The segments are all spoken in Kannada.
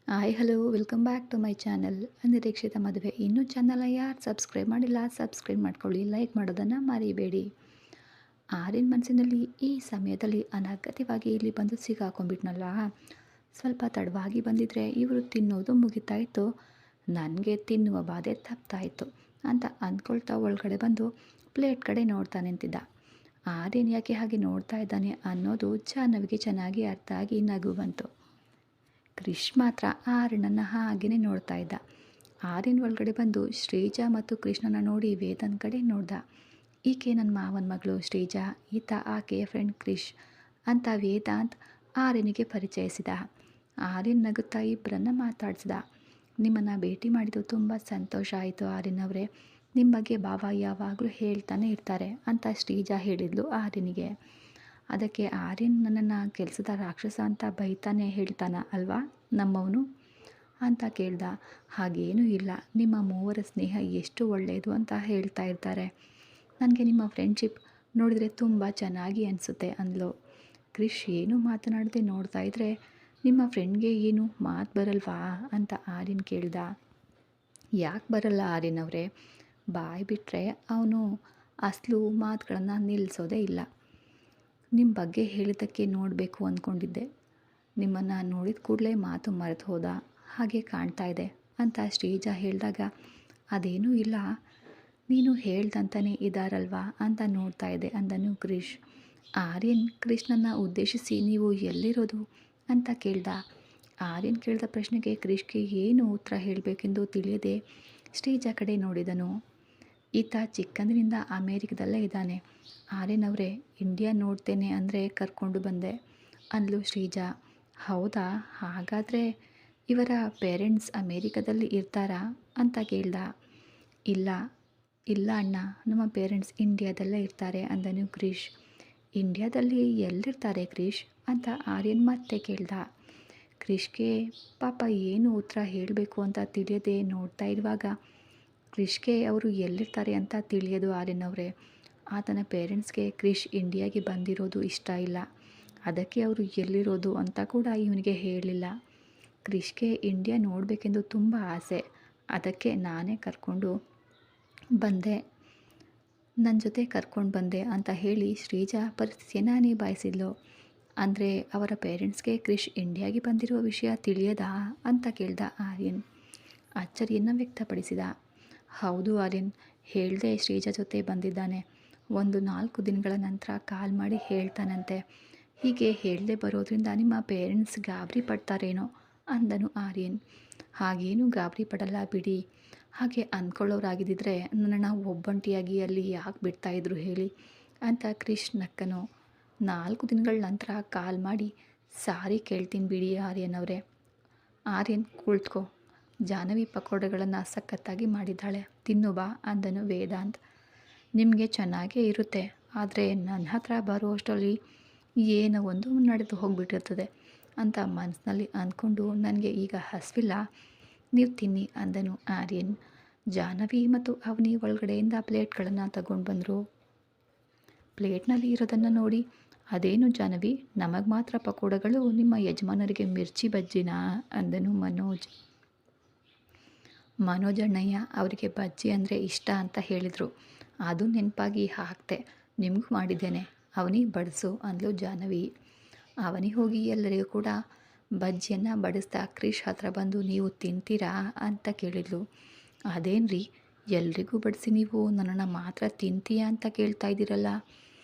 Hi hello welcome back to my channel ಅನಿರೀಕ್ಷಿತ ಮದುವೆ. ಇನ್ನೂ ಚಾನಲ್ನ ಯಾರು ಸಬ್ಸ್ಕ್ರೈಬ್ ಮಾಡಿಲ್ಲ ಸಬ್ಸ್ಕ್ರೈಬ್ ಮಾಡ್ಕೊಳ್ಳಿ, ಲೈಕ್ ಮಾಡೋದನ್ನು ಮರಿಬೇಡಿ. ಆರ್ಯನ್ ಮನಸ್ಸಿನಲ್ಲಿ ಈ ಸಮಯದಲ್ಲಿ ಅನಗತ್ಯವಾಗಿ ಇಲ್ಲಿ ಬಂದು ಸಿಗಾಕೊಂಡ್ಬಿಟ್ನಲ್ಲ. ಸ್ವಲ್ಪ ತಡವಾಗಿ ಬಂದಿದ್ರೆ ಇವರು ತಿನ್ನೋದು ಮುಗಿತಾ ಇತ್ತು, ನನಗೆ ತಿನ್ನುವ ಬಾಧೆ ತಪ್ತಾಯಿತ್ತು ಅಂತ ಅಂದ್ಕೊಳ್ತಾ ಒಳಗಡೆ ಬಂದು ಪ್ಲೇಟ್ ಕಡೆ ನೋಡ್ತಾ ನಿಂತಿದ್ದ. ಆರ್ಯನ್ ಯಾಕೆ ಹಾಗೆ ನೋಡ್ತಾ ಇದ್ದಾನೆ ಅನ್ನೋದು ಜಾಹ್ನವಿಗೆ ಚೆನ್ನಾಗಿ ಅರ್ಥ ಆಗಿ ನಗು ಬಂತು. ಕ್ರಿಶ್ ಮಾತ್ರ ಆರ್ಯನನ್ನು ಹಾಗೆಯೇ ನೋಡ್ತಾ ಇದ್ದ. ಆರ್ಯನ್ ಒಳಗಡೆ ಬಂದು ಶ್ರೀಜಾ ಮತ್ತು ಕೃಷ್ಣನ ನೋಡಿ ವೇದಾಂತ್ ಕಡೆ ನೋಡ್ದ. ಈಕೆ ನನ್ನ ಮಾವನ ಮಗಳು ಶ್ರೀಜಾ, ಈತ ಆಕೆಯ ಫ್ರೆಂಡ್ ಕ್ರಿಶ್ ಅಂತ ವೇದಾಂತ್ ಆರ್ಯನಿಗೆ ಪರಿಚಯಿಸಿದ. ಆರ್ಯನ್ ನಗುತ್ತಾ ಇಬ್ಬರನ್ನ ಮಾತಾಡಿಸಿದ. ನಿಮ್ಮನ್ನು ಭೇಟಿ ಮಾಡಿದ್ದು ತುಂಬ ಸಂತೋಷ ಆಯಿತು ಆರ್ಯನ್ ಅವರೇ, ನಿಮ್ಮ ಬಗ್ಗೆ ಭಾವ ಯಾವಾಗಲೂ ಹೇಳ್ತಾನೆ ಇರ್ತಾರೆ ಅಂತ ಶ್ರೀಜಾ ಹೇಳಿದ್ಲು ಆರ್ಯನಿಗೆ. ಅದಕ್ಕೆ ಆರ್ಯನ್ ನನ್ನನ್ನು ಕೆಲಸದ ರಾಕ್ಷಸ ಅಂತ ಬೈತಾನೆ ಹೇಳ್ತಾನ ಅಲ್ವಾ ನಮ್ಮವನು ಅಂತ ಕೇಳ್ದ. ಹಾಗೇನೂ ಇಲ್ಲ, ನಿಮ್ಮ ಮೂವರ ಸ್ನೇಹ ಎಷ್ಟು ಒಳ್ಳೆಯದು ಅಂತ ಹೇಳ್ತಾ ಇರ್ತಾರೆ. ನನಗೆ ನಿಮ್ಮ ಫ್ರೆಂಡ್ಶಿಪ್ ನೋಡಿದರೆ ತುಂಬ ಚೆನ್ನಾಗಿ ಅನಿಸುತ್ತೆ ಅಂದ್ಲು. ಕ್ರಿಶ್ ಏನೂ ಮಾತನಾಡದೆ ನೋಡ್ತಾ ಇದ್ರೆ, ನಿಮ್ಮ ಫ್ರೆಂಡ್ಗೆ ಏನು ಮಾತು ಬರಲ್ವಾ ಅಂತ ಆರ್ಯನ್ ಕೇಳ್ದ. ಯಾಕೆ ಬರಲ್ಲ ಆರ್ಯನ್ ಅವರೇ, ಬಾಯಿ ಬಿಟ್ಟರೆ ಅವನು ಅಸಲು ಮಾತುಗಳನ್ನು ನಿಲ್ಲಿಸೋದೇ ಇಲ್ಲ. ನಿಮ್ಮ ಬಗ್ಗೆ ಹೇಳಿದ್ದಕ್ಕೆ ನೋಡಬೇಕು ಅಂದ್ಕೊಂಡಿದ್ದೆ, ನಿಮ್ಮನ್ನು ನೋಡಿದ ಕೂಡಲೇ ಮಾತು ಮರೆತು ಹೋದ ಹಾಗೆ ಕಾಣ್ತಾ ಇದೆ ಅಂತ ಶ್ರೀಜಾ ಹೇಳಿದಾಗ, ಅದೇನೂ ಇಲ್ಲ, ನೀನು ಹೇಳ್ದಂತಲೇ ಇದ್ದಾರಲ್ವಾ ಅಂತ ನೋಡ್ತಾ ಇದ್ದೆ ಅಂದನು ಕ್ರಿಶ್. ಆರ್ಯನ್ ಕೃಷ್ಣನ ಉದ್ದೇಶಿಸಿ ನೀವು ಎಲ್ಲಿರೋದು ಅಂತ ಕೇಳ್ದ. ಆರ್ಯನ್ ಕೇಳಿದ ಪ್ರಶ್ನೆಗೆ ಕ್ರಿಶ್ಗೆ ಏನು ಉತ್ತರ ಹೇಳಬೇಕೆಂದು ತಿಳಿಯದೆ ಶ್ರೀಜಾ ಕಡೆ ನೋಡಿದನು. ಈತ ಚಿಕ್ಕಂದಿನಿಂದ ಅಮೇರಿಕದಲ್ಲೇ ಇದ್ದಾನೆ ಆರ್ಯನ್ ಅವರೇ, ಇಂಡಿಯಾ ನೋಡ್ತೇನೆ ಅಂದರೆ ಕರ್ಕೊಂಡು ಬಂದೆ ಅಂದ್ಲು ಶ್ರೀಜಾ. ಹೌದಾ, ಹಾಗಾದರೆ ಇವರ ಪೇರೆಂಟ್ಸ್ ಅಮೇರಿಕದಲ್ಲಿ ಇರ್ತಾರಾ ಅಂತ ಕೇಳ್ದ. ಇಲ್ಲ ಇಲ್ಲ ಅಣ್ಣ, ನಮ್ಮ ಪೇರೆಂಟ್ಸ್ ಇಂಡಿಯಾದಲ್ಲೇ ಇರ್ತಾರೆ ಅಂದನು ಕ್ರಿಶ್. ಇಂಡಿಯಾದಲ್ಲಿ ಎಲ್ಲಿರ್ತಾರೆ ಕ್ರಿಶ್ ಅಂತ ಆರ್ಯನ್ ಮತ್ತೆ ಕೇಳ್ದ. ಕ್ರಿಶ್ಗೆ ಪಾಪ ಏನು ಉತ್ತರ ಹೇಳಬೇಕು ಅಂತ ತಿಳಿಯದೆ ನೋಡ್ತಾ ಇರುವಾಗ, ಕ್ರಿಶ್ಗೆ ಅವರು ಎಲ್ಲಿರ್ತಾರೆ ಅಂತ ತಿಳಿಯೋದು ಆರ್ಯನ್ ಅವರೇ. ಆತನ ಪೇರೆಂಟ್ಸ್ಗೆ ಕ್ರಿಶ್ ಇಂಡಿಯಾಗೆ ಬಂದಿರೋದು ಇಷ್ಟ ಇಲ್ಲ, ಅದಕ್ಕೆ ಅವರು ಎಲ್ಲಿರೋದು ಅಂತ ಕೂಡ ಇವನಿಗೆ ಹೇಳಿಲ್ಲ. ಕ್ರಿಶ್ಗೆ ಇಂಡಿಯಾ ನೋಡಬೇಕೆಂದು ತುಂಬ ಆಸೆ, ಅದಕ್ಕೆ ನಾನೇ ಕರ್ಕೊಂಡು ಬಂದೆ, ನನ್ನ ಜೊತೆ ಕರ್ಕೊಂಡು ಬಂದೆ ಅಂತ ಹೇಳಿ ಶ್ರೀಜಾ ಪರಿಸ್ಥಿತಿಯನ್ನು ನಿಭಾಯಿಸಿದ್ಲು. ಅಂದರೆ ಅವರ ಪೇರೆಂಟ್ಸ್ಗೆ ಕ್ರಿಶ್ ಇಂಡಿಯಾಗೆ ಬಂದಿರುವ ವಿಷಯ ತಿಳಿಯದಾ ಅಂತ ಕೇಳ್ದ ಆರ್ಯನ್. ಅಚ್ಚರಿಯನ್ನು ವ್ಯಕ್ತಪಡಿಸಿದ. ಹೌದು ಆರ್ಯನ್, ಹೇಳ್ದೆ ಶ್ರೀಜಾ ಜೊತೆ ಬಂದಿದ್ದಾನೆ, ಒಂದು 4 ದಿನಗಳ ನಂತರ ಕಾಲ್ ಮಾಡಿ ಹೇಳ್ತಾನಂತೆ. ಹೀಗೆ ಹೇಳದೆ ಬರೋದ್ರಿಂದ ನಿಮ್ಮ ಪೇರೆಂಟ್ಸ್ ಗಾಬರಿ ಪಡ್ತಾರೇನೋ ಅಂದನು ಆರ್ಯನ್. ಹಾಗೇನೂ ಗಾಬರಿ ಪಡಲ್ಲ ಬಿಡಿ, ಹಾಗೆ ಅಂದ್ಕೊಳ್ಳೋರಾಗಿದ್ದರೆ ನನ್ನನ್ನು ಒಬ್ಬಂಟಿಯಾಗಿ ಅಲ್ಲಿ ಯಾಕೆ ಬಿಡ್ತಾಯಿದ್ರು ಹೇಳಿ ಅಂತ ಕ್ರಿಶ್ ನಕ್ಕನು. 4 ದಿನಗಳ ನಂತರ ಕಾಲ್ ಮಾಡಿ ಸಾರಿ ಕೇಳ್ತೀನಿ ಬಿಡಿ ಆರ್ಯನ್ ಅವರೇ. ಆರ್ಯನ್ ಕುಳಿತುಕೋ, ಜಾಹ್ನವಿ ಪಕೋಡಗಳನ್ನು ಸಖತ್ತಾಗಿ ಮಾಡಿದ್ದಾಳೆ, ತಿನ್ನು ಬಾ ಅಂದನು ವೇದಾಂತ್. ನಿಮಗೆ ಚೆನ್ನಾಗೇ ಇರುತ್ತೆ, ಆದರೆ ನನ್ನ ಹತ್ರ ಬರುವಷ್ಟರಲ್ಲಿ ಏನೋ ಒಂದು ನಡೆದು ಹೋಗಿಬಿಟ್ಟಿರ್ತದೆ ಅಂತ ಮನಸ್ಸಿನಲ್ಲಿ ಅಂದ್ಕೊಂಡು ನನಗೆ ಈಗ ಹಸಿವಿಲ್ಲ, ನೀವು ತಿನ್ನಿ ಅಂದನು ಆರ್ಯನ್. ಜಾಹ್ನವಿ ಮತ್ತು ಅವನಿ ಒಳಗಡೆಯಿಂದ ಪ್ಲೇಟ್ಗಳನ್ನು ತಗೊಂಡು ಬಂದರು. ಪ್ಲೇಟ್ನಲ್ಲಿ ಇರೋದನ್ನು ನೋಡಿ, ಅದೇನು ಜಾಹ್ನವಿ, ನಮಗೆ ಮಾತ್ರ ಪಕೋಡಗಳು, ನಿಮ್ಮ ಯಜಮಾನರಿಗೆ ಮಿರ್ಚಿ ಬಜ್ಜಿನಾ ಅಂದನು ಮನೋಜ್. ಅಣ್ಣಯ್ಯ ಅವರಿಗೆ ಬಜ್ಜಿ ಅಂದರೆ ಇಷ್ಟ ಅಂತ ಹೇಳಿದರು, ಅದು ನೆನಪಾಗಿ ಹಾಕ್ತೆ, ನಿಮಗೂ ಮಾಡಿದ್ದೇನೆ, ಅವನಿ ಬಡಿಸು ಅಂದ್ಲು ಜಾಹ್ನವಿ. ಅವನಿ ಹೋಗಿ ಎಲ್ಲರಿಗೂ ಕೂಡ ಬಜ್ಜಿಯನ್ನು ಬಡಿಸ್ತಾ ಕ್ರಿಶ್ ಹತ್ರ ಬಂದು ನೀವು ತಿಂತೀರಾ ಅಂತ ಕೇಳಿದ್ಲು. ಅದೇನು ರೀ, ಎಲ್ರಿಗೂ ಬಡಿಸಿ ನೀವು ನನ್ನನ್ನು ಮಾತ್ರ ತಿಂತೀಯಾ ಅಂತ ಕೇಳ್ತಾ ಇದ್ದೀರಲ್ಲ,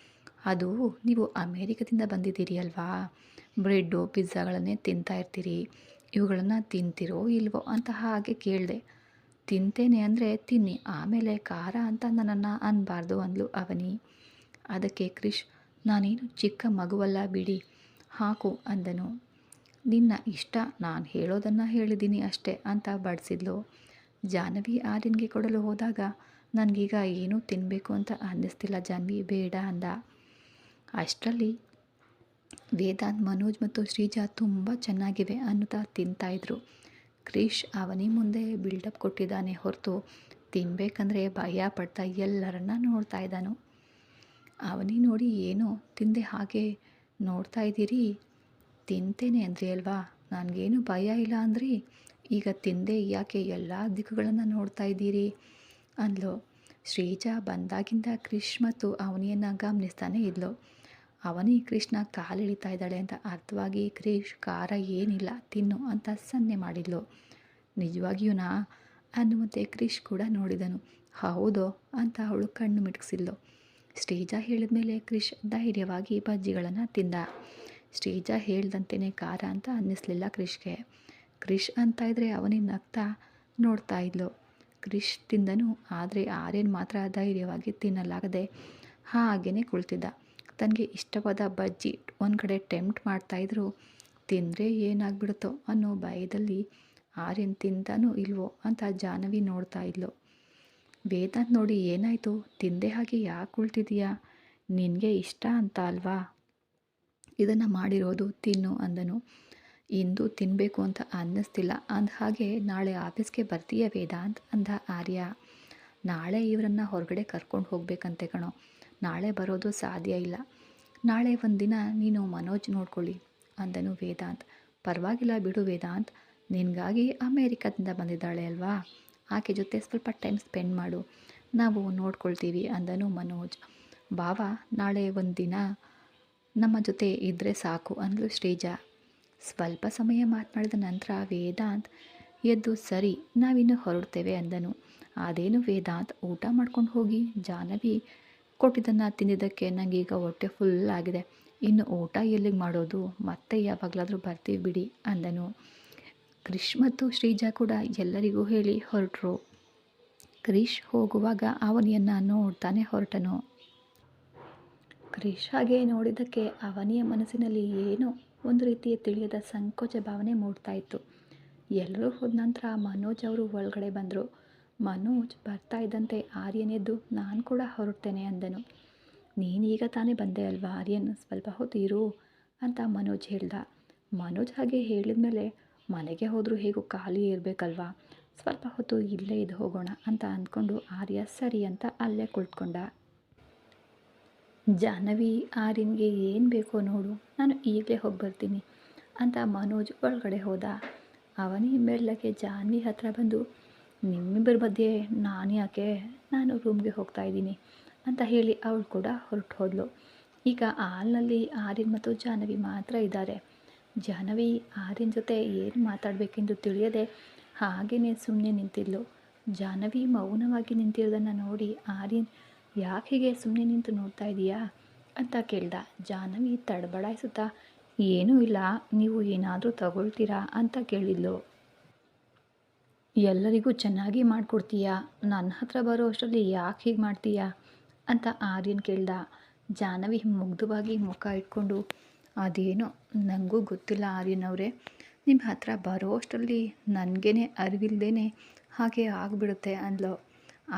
ಅದು ನೀವು ಅಮೇರಿಕದಿಂದ ಬಂದಿದ್ದೀರಿ ಅಲ್ವಾ, ಬ್ರೆಡ್ಡು ಪಿಜ್ಜಾಗಳನ್ನೇ ತಿಂತಾ ಇರ್ತೀರಿ, ಇವುಗಳನ್ನು ತಿಂತೀರೋ ಇಲ್ವೋ ಅಂತ ಹಾಗೆ ಕೇಳಿದೆ. ತಿಂತೇನೆ ಅಂದರೆ ತಿನ್ನಿ, ಆಮೇಲೆ ಖಾರ ಅಂತ ನನ್ನನ್ನು ಅನ್ನಬಾರ್ದು ಅಂದ್ಲು ಅವನಿ. ಅದಕ್ಕೆ ಕ್ರಿಶ್, ನಾನೇನು ಚಿಕ್ಕ ಮಗುವಲ್ಲ ಬಿಡಿ, ಹಾಕು ಅಂದನು. ನಿನ್ನ ಇಷ್ಟ, ನಾನು ಹೇಳೋದನ್ನು ಹೇಳಿದ್ದೀನಿ ಅಷ್ಟೇ ಅಂತ ಬಡಿಸಿದ್ಲು. ಜಾಹ್ನವಿ ಆರ್ಯನ್ಗೆ ಕೊಡಲು ಹೋದಾಗ, ನನಗೀಗ ಏನೂ ತಿನ್ನಬೇಕು ಅಂತ ಅನ್ನಿಸ್ತಿಲ್ಲ ಜಾಹ್ನವಿ, ಬೇಡ ಅಂದ. ಅಷ್ಟರಲ್ಲಿ ವೇದಾಂತ್, ಮನೋಜ್ ಮತ್ತು ಶ್ರೀಜಾ ತುಂಬ ಚೆನ್ನಾಗಿವೆ ಅನ್ನುತ್ತಾ ತಿಂತಾಯಿದ್ರು. ಕ್ರಿಶ್ ಅವನಿ ಮುಂದೆ ಬಿಲ್ಡಪ್ ಕೊಟ್ಟಿದ್ದಾನೆ ಹೊರತು ತಿನ್ನಬೇಕಂದ್ರೆ ಭಯ ಪಡ್ತಾ ಎಲ್ಲರನ್ನ ನೋಡ್ತಾ ಇದ್ದಾನು. ಅವನಿ ನೋಡಿ, ಏನೋ ತಿಂದೆ ಹಾಗೆ ನೋಡ್ತಾ ಇದ್ದೀರಿ, ತಿಂತೇನೆ ಅಂದ್ರಿ ಅಲ್ವಾ, ನನಗೇನು ಭಯ ಇಲ್ಲ ಅಂದ್ರಿ, ಈಗ ತಿಂದೆ ಯಾಕೆ ಎಲ್ಲ ದಿಕ್ಕುಗಳನ್ನು ನೋಡ್ತಾ ಇದ್ದೀರಿ ಅಂದ್ಲು. ಶ್ರೀಜಾ ಬಂದಾಗಿಂದ ಕ್ರಿಶ್ ಮತ್ತು ಅವನಿಯನ್ನು ಗಮನಿಸ್ತಾನೆ ಇದ್ಲು. ಅವನಿ ಕೃಷ್ಣ ಕಾಲಿಳಿತಾ ಇದ್ದಾಳೆ ಅಂತ ಅರ್ಥವಾಗಿ ಕ್ರಿಶ್ ಖಾರ ಏನಿಲ್ಲ ತಿನ್ನು ಅಂತ ಸನ್ನೆ ಮಾಡಿದ್ಲು. ನಿಜವಾಗಿಯೂನಾ ಅನ್ನುವಂತೆ ಕ್ರಿಶ್ ಕೂಡ ನೋಡಿದನು. ಹೌದೋ ಅಂತ ಅವಳು ಕಣ್ಣು ಮಿಟುಕಿಸಿದ್ಲು. ಶ್ರೀಜಾ ಹೇಳಿದ ಮೇಲೆ ಕ್ರಿಶ್ ಧೈರ್ಯವಾಗಿ ಬಜ್ಜಿಗಳನ್ನು ತಿಂದ. ಶ್ರೀಜಾ ಹೇಳ್ದಂತೆಯೇ ಖಾರ ಅಂತ ಅನ್ನಿಸ್ಲಿಲ್ಲ ಕ್ರಿಶ್ಗೆ. ಕ್ರಿಶ್ ಅಂತ ಇದ್ರೆ ಅವನಿಗೆ ನಗ್ತಾ ನೋಡ್ತಾ ಇದ್ಲು. ಕ್ರಿಶ್ ತಿಂದನು, ಆದರೆ ಆರ್ಯನ್ ಮಾತ್ರ ಧೈರ್ಯವಾಗಿ ತಿನ್ನಲಾಗದೆ ಹಾಗೇ ಕುಳಿತಿದ್ದ. ತನಗೆ ಇಷ್ಟವಾದ ಬಜ್ಜಿ ಒಂದು ಕಡೆ ಟೆಂಪ್ಟ್ ಮಾಡ್ತಾಯಿದ್ರು, ತಿಂದರೆ ಏನಾಗ್ಬಿಡುತ್ತೋ ಅನ್ನೋ ಭಯದಲ್ಲಿ ಆರ್ಯನ್ ತಿಂತಾನೋ ಇಲ್ವೋ ಅಂತ ಜಾಹ್ನವಿ ನೋಡ್ತಾ ಇದ್ಲು. ವೇದಾಂತ್ ನೋಡಿ, ಏನಾಯಿತು, ತಿಂದೆ ಹಾಗೆ ಯಾಕೆ ಕುಳ್ತಿದೀಯಾ, ನಿನಗೆ ಇಷ್ಟ ಅಂತ ಅಲ್ವಾ ಇದನ್ನು ಮಾಡಿರೋದು, ತಿನ್ನು ಅಂದನು. ಇಂದು ತಿನ್ನಬೇಕು ಅಂತ ಅನ್ನಿಸ್ತಿಲ್ಲ ಅಂದ ಹಾಗೆ ನಾಳೆ ಆಫೀಸ್ಗೆ ಬರ್ತೀಯ ವೇದಾಂತ್ ಅಂದ ಆರ್ಯ. ನಾಳೆ ಇವರನ್ನು ಹೊರಗಡೆ ಕರ್ಕೊಂಡು ಹೋಗಬೇಕಂತೆ ಕಣೋ, ನಾಳೆ ಬರೋದು ಸಾಧ್ಯ ಇಲ್ಲ, ನಾಳೆ ಒಂದಿನ ನೀನು ಮನೋಜ್ ನೋಡ್ಕೊಳ್ಳಿ ಅಂದನು ವೇದಾಂತ್. ಪರವಾಗಿಲ್ಲ ಬಿಡು ವೇದಾಂತ್, ನಿನಗಾಗಿ ಅಮೇರಿಕಾದಿಂದ ಬಂದಿದ್ದಾಳೆ ಅಲ್ವಾ, ಆಕೆ ಜೊತೆ ಸ್ವಲ್ಪ ಟೈಮ್ ಸ್ಪೆಂಡ್ ಮಾಡು, ನಾವು ನೋಡ್ಕೊಳ್ತೀವಿ ಅಂದನು ಮನೋಜ್. ಬಾವ ನಾಳೆ ಒಂದಿನ ನಮ್ಮ ಜೊತೆ ಇದ್ದರೆ ಸಾಕು ಅಂದ್ಲು ಶ್ರೀಜಾ. ಸ್ವಲ್ಪ ಸಮಯ ಮಾತನಾಡಿದ ನಂತರ ವೇದಾಂತ್ ಎದ್ದು ಸರಿ ನಾವಿನ್ನು ಹೊರಡ್ತೇವೆ ಅಂದನು. ಅದೇನು ವೇದಾಂತ್, ಊಟ ಮಾಡ್ಕೊಂಡು ಹೋಗಿ, ಜಾಹ್ನವಿ ಕೊಟ್ಟಿದ್ದನ್ನು ತಿಂದಿದ್ದಕ್ಕೆ ನನಗೀಗ ಹೊಟ್ಟೆ ಫುಲ್ ಆಗಿದೆ, ಇನ್ನು ಊಟ ಎಲ್ಲಿಗೆ ಮಾಡೋದು, ಮತ್ತೆ ಯಾವಾಗಲಾದರೂ ಬರ್ತೀವಿ ಬಿಡಿ ಅಂದನು. ಕ್ರಿಶ್ ಮತ್ತು ಶ್ರೀಜಾ ಕೂಡ ಎಲ್ಲರಿಗೂ ಹೇಳಿ ಹೊರಟರು. ಕ್ರಿಶ್ ಹೋಗುವಾಗ ಅವನಿಯನ್ನು ನೋಡ್ತಾನೆ ಹೊರಟನು. ಕ್ರಿಶ್ ಹಾಗೆ ನೋಡಿದ್ದಕ್ಕೆ ಅವನಿಯ ಮನಸ್ಸಿನಲ್ಲಿ ಏನೋ ಒಂದು ರೀತಿಯ ತಿಳಿಯದ ಸಂಕೋಚ ಭಾವನೆ ಮೂಡ್ತಾ ಇತ್ತು. ಎಲ್ಲರೂ ಹೋದ ನಂತರ ಮನೋಜ್ ಅವರು ಒಳಗಡೆ ಬಂದರು. ಮನೋಜ್ ಬರ್ತಾ ಇದ್ದಂತೆ ಆರ್ಯನ್ ಎದ್ದು ನಾನು ಕೂಡ ಹೊರಡ್ತೇನೆ ಅಂದನು. ನೀನೀಗ ತಾನೇ ಬಂದೆ ಅಲ್ವಾ ಆರ್ಯನ್, ಸ್ವಲ್ಪ ಹೊತ್ತು ಇರು ಅಂತ ಮನೋಜ್ ಹೇಳ್ದ. ಮನೋಜ್ ಹಾಗೆ ಹೇಳಿದ ಮೇಲೆ ಮನೆಗೆ ಹೋದರೂ ಹೇಗೂ ಖಾಲಿ ಇರಬೇಕಲ್ವಾ, ಸ್ವಲ್ಪ ಹೊತ್ತು ಇಲ್ಲೇ ಇದ್ದು ಹೋಗೋಣ ಅಂತ ಅಂದ್ಕೊಂಡು ಆರ್ಯ ಸರಿ ಅಂತ ಅಲ್ಲೇ ಕುಳಿತುಕೊಂಡ. ಜಾಹ್ನವಿ ಆರ್ಯನ್ಗೆ ಏನು ಬೇಕೋ ನೋಡು, ನಾನು ಈಗಲೇ ಹೋಗಿ ಬರ್ತೀನಿ ಅಂತ ಮನೋಜ್ ಒಳಗಡೆ ಹೋದ. ಅವನಿ ಮೆಲ್ಲಗೆ ಜಾಹ್ನವಿ ಹತ್ರ ಬಂದು, ನಿಮ್ಮಿಬ್ಬರ ಮಧ್ಯೆ ನಾನು ಯಾಕೆ, ನಾನು ರೂಮ್ಗೆ ಹೋಗ್ತಾ ಇದ್ದೀನಿ ಅಂತ ಹೇಳಿ ಅವಳು ಕೂಡ ಹೊರಟು ಹೋದ್ಲು. ಈಗ ಹಾಲ್ನಲ್ಲಿ ಆರ್ಯನ್ ಮತ್ತು ಜಾಹ್ನವಿ ಮಾತ್ರ ಇದ್ದಾರೆ. ಜಾಹ್ನವಿ ಆರ್ಯನ್ ಜೊತೆ ಏನು ಮಾತಾಡಬೇಕೆಂದು ತಿಳಿಯದೆ ಹಾಗೆಯೇ ಸುಮ್ಮನೆ ನಿಂತಿದ್ಲು. ಜಾಹ್ನವಿ ಮೌನವಾಗಿ ನಿಂತಿರೋದನ್ನು ನೋಡಿ ಆರ್ಯನ್, ಯಾಕೆ ಹೀಗೆ ಸುಮ್ಮನೆ ನಿಂತು ನೋಡ್ತಾ ಇದೀಯಾ ಅಂತ ಕೇಳ್ದ. ಜಾಹ್ನವಿ ತಡಬಡಾಯಿಸುತ್ತಾ, ಏನೂ ಇಲ್ಲ, ನೀವು ಏನಾದರೂ ತಗೊಳ್ತೀರಾ ಅಂತ ಕೇಳಿದ್ಲು. ಎಲ್ಲರಿಗೂ ಚೆನ್ನಾಗಿ ಮಾಡಿಕೊಡ್ತೀಯಾ, ನನ್ನ ಹತ್ರ ಬರೋ ಅಷ್ಟರಲ್ಲಿ ಯಾಕೆ ಹೀಗೆ ಮಾಡ್ತೀಯಾ ಅಂತ ಆರ್ಯನ್ ಕೇಳ್ದ. ಜಾಹ್ನವಿ ಮುಗ್ಧವಾಗಿ ಮುಖ ಇಟ್ಕೊಂಡು, ಅದೇನೋ ನನಗೂ ಗೊತ್ತಿಲ್ಲ ಆರ್ಯನ್ ಅವರೇ, ನಿಮ್ಮ ಹತ್ರ ಬರೋ ಅಷ್ಟರಲ್ಲಿ ನನಗೇನೆ ಅರಿವಿಲ್ದೇ ಹಾಗೆ ಆಗಿಬಿಡುತ್ತೆ ಅಂದ್ಲು.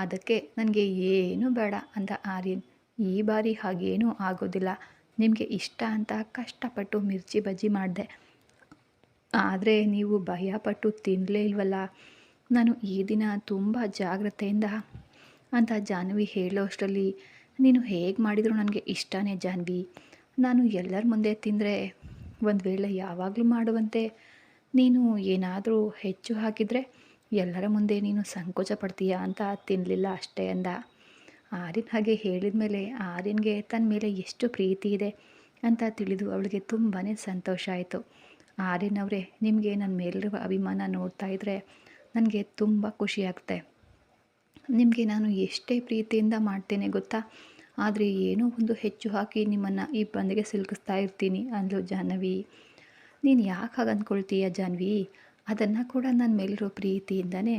ಅದಕ್ಕೆ ನನಗೆ ಏನೂ ಬೇಡ ಅಂದ ಆರ್ಯನ್. ಈ ಬಾರಿ ಹಾಗೇನೂ ಆಗೋದಿಲ್ಲ, ನಿಮಗೆ ಇಷ್ಟ ಅಂತ ಕಷ್ಟಪಟ್ಟು ಮಿರ್ಚಿ ಬಜ್ಜಿ ಮಾಡಿದೆ, ಆದರೆ ನೀವು ಭಯಪಟ್ಟು ತಿನ್ನಲೇ ಇಲ್ವಲ್ಲ, ನಾನು ಈ ದಿನ ತುಂಬ ಜಾಗ್ರತೆಯಿಂದ ಅಂತ ಜಾಹ್ನವಿ ಹೇಳೋ ಅಷ್ಟರಲ್ಲಿ, ನೀನು ಹೇಗೆ ಮಾಡಿದರೂ ನನಗೆ ಇಷ್ಟನೇ ಜಾಹ್ನವಿ, ನಾನು ಎಲ್ಲರ ಮುಂದೆ ತಿಂದರೆ ಒಂದು ವೇಳೆ ಯಾವಾಗಲೂ ಮಾಡುವಂತೆ ನೀನು ಏನಾದರೂ ಹೆಚ್ಚು ಹಾಕಿದರೆ ಎಲ್ಲರ ಮುಂದೆ ನೀನು ಸಂಕೋಚ ಪಡ್ತೀಯಾ ಅಂತ ತಿನ್ನಲಿಲ್ಲ ಅಷ್ಟೇ ಅಂದ. ಆರ್ಯನ್ ಹಾಗೆ ಹೇಳಿದ ಮೇಲೆ ಆರ್ಯನ್ಗೆ ತನ್ನ ಮೇಲೆ ಎಷ್ಟು ಪ್ರೀತಿ ಇದೆ ಅಂತ ತಿಳಿದು ಅವಳಿಗೆ ತುಂಬಾ ಸಂತೋಷ ಆಯಿತು. ಆರ್ಯನ್ ಅವರೇ, ನಿಮಗೆ ನನ್ನ ಮೇಲಿರುವ ಅಭಿಮಾನ ನೋಡ್ತಾ ಇದ್ದರೆ ನನಗೆ ತುಂಬ ಖುಷಿಯಾಗುತ್ತೆ. ನಿಮಗೆ ನಾನು ಎಷ್ಟೇ ಪ್ರೀತಿಯಿಂದ ಮಾಡ್ತೇನೆ ಗೊತ್ತಾ, ಆದರೆ ಏನೋ ಒಂದು ಹೆಚ್ಚು ಹಾಕಿ ನಿಮ್ಮನ್ನು ಈ ಬಂದಿಗೆ ಸಿಲುಕಿಸ್ತಾ ಇರ್ತೀನಿ ಅಂದ್ಲು ಜಾಹ್ನವಿ. ನೀನು ಯಾಕೆ ಹಾಗೆ ಅಂದ್ಕೊಳ್ತೀಯ ಜಾಹ್ನವಿ, ಅದನ್ನು ಕೂಡ ನನ್ನ ಮೇಲಿರೋ ಪ್ರೀತಿಯಿಂದನೇ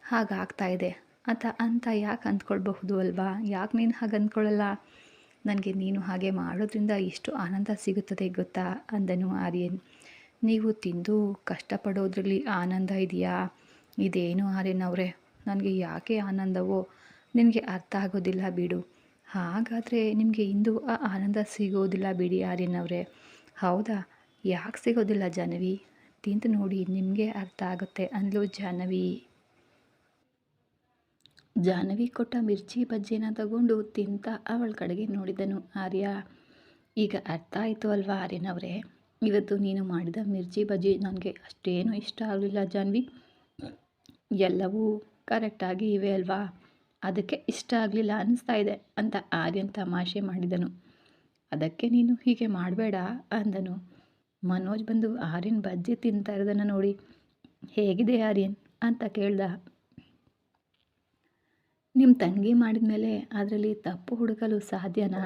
ಹಾಗಾಗ್ತಾಯಿದೆ ಅಂತ ಯಾಕೆ ಅಂದ್ಕೊಳ್ಬಹುದು ಅಲ್ವಾ, ಯಾಕೆ ನೀನು ಹಾಗೆ ಅಂದ್ಕೊಳ್ಳಲ್ಲ, ನನಗೆ ನೀನು ಹಾಗೆ ಮಾಡೋದ್ರಿಂದ ಎಷ್ಟು ಆನಂದ ಸಿಗುತ್ತದೆ ಗೊತ್ತಾ ಅಂದನು ಆರ್ಯನ್. ನೀವು ತಿಂದು ಕಷ್ಟಪಡೋದ್ರಲ್ಲಿ ಆನಂದ ಇದೆಯಾ, ಇದೇನು ಆರ್ಯನ್ ಅವರೇ, ನನಗೆ ಯಾಕೆ ಆನಂದವೋ ನಿನಗೆ ಅರ್ಥ ಆಗೋದಿಲ್ಲ ಬಿಡು, ಹಾಗಾದರೆ ನಿಮಗೆ ಇಂದು ಆ ಆನಂದ ಸಿಗೋದಿಲ್ಲ ಬಿಡಿ ಆರ್ಯನ್ ಅವರೇ. ಹೌದಾ, ಯಾಕೆ ಸಿಗೋದಿಲ್ಲ ಜಾಹ್ನವಿ, ತಿಂದು ನೋಡಿ ನಿಮಗೆ ಅರ್ಥ ಆಗುತ್ತೆ ಅಂದ್ಲು ಜಾಹ್ನವಿ. ಜಾಹ್ನವಿ ಕೊಟ್ಟ ಮಿರ್ಚಿ ಬಜ್ಜಿನ ತಗೊಂಡು ತಿಂತ ಅವಳ ಕಡೆಗೆ ನೋಡಿದನು ಆರ್ಯ. ಈಗ ಅರ್ಥ ಆಯಿತು ಅಲ್ವಾ ಆರ್ಯನ್ ಅವರೇ, ಇವತ್ತು ನೀನು ಮಾಡಿದ ಮಿರ್ಚಿ ಬಜ್ಜಿ ನನಗೆ ಅಷ್ಟೇನು ಇಷ್ಟ ಆಗಲಿಲ್ಲ ಜಾನ್ವಿ. ಎಲ್ಲವೂ ಕರೆಕ್ಟಾಗಿ ಇವೆ ಅಲ್ವಾ, ಅದಕ್ಕೆ ಇಷ್ಟ ಆಗಲಿಲ್ಲ ಅನ್ನಿಸ್ತಾ ಇದೆ ಅಂತ ಆರ್ಯನ್ ತಮಾಷೆ ಮಾಡಿದನು. ಅದಕ್ಕೆ ನೀನು ಹೀಗೆ ಮಾಡಬೇಡ ಅಂದನು. ಮನೋಜ್ ಬಂದು ಆರ್ಯನ್ ಬಜ್ಜಿ ತಿಂತಾ ಇರೋದನ್ನು ನೋಡಿ, ಹೇಗಿದೆ ಆರ್ಯನ್ ಅಂತ ಕೇಳ್ದ. ನಿಮ್ಮ ತಂಗಿ ಮಾಡಿದ ಮೇಲೆ ಅದರಲ್ಲಿ ತಪ್ಪು ಹುಡುಕಲು ಸಾಧ್ಯನಾ